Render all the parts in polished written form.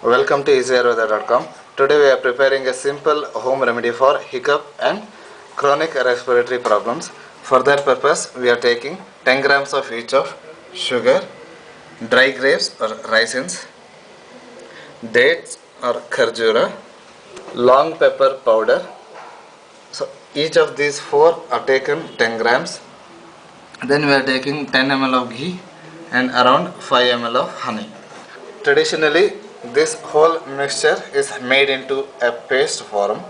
Welcome to easyayurveda.com. Today we are preparing a simple home remedy for hiccup and chronic respiratory problems. For that purpose, we are taking 10 grams of each of sugar, dry grapes or raisins, dates or kharjura, long pepper powder. So each of these four are taken 10 grams. Then we are taking 10 ml of ghee and around 5 ml of honey. Traditionally, this whole mixture is made into a paste form.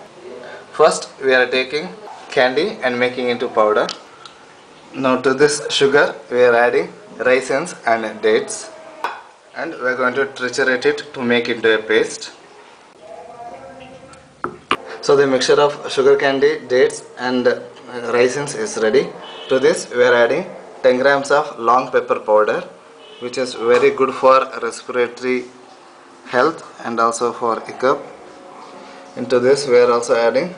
First, we are taking candy and making into powder. Now to this sugar, we are adding raisins and dates, and we are going to triturate it to make into a paste. So the mixture of sugar candy, dates and raisins is ready. To this, we are adding 10 grams of long pepper powder, which is very good for respiratory health and also for hiccup. Into this we are also adding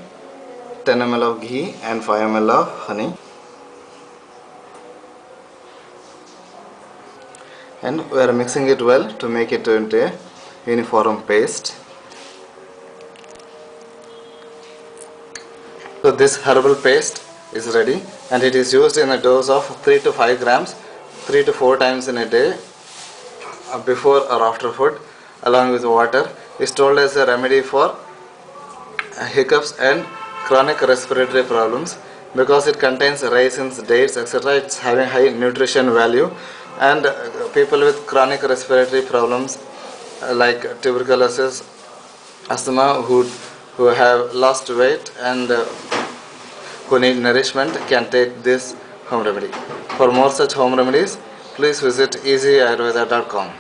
10 ml of ghee and 5 ml of honey, and we are mixing it well to make it into a uniform paste. So this herbal paste is ready, and it is used in a dose of 3 to 5 grams 3 to 4 times in a day, before or after food, along with water. Is told as a remedy for hiccups and chronic respiratory problems because it contains raisins, dates, etc. It's having high nutrition value, and people with chronic respiratory problems like tuberculosis, asthma, who have lost weight and who need nourishment can take this home remedy. For more such home remedies, please visit easyayurveda.com.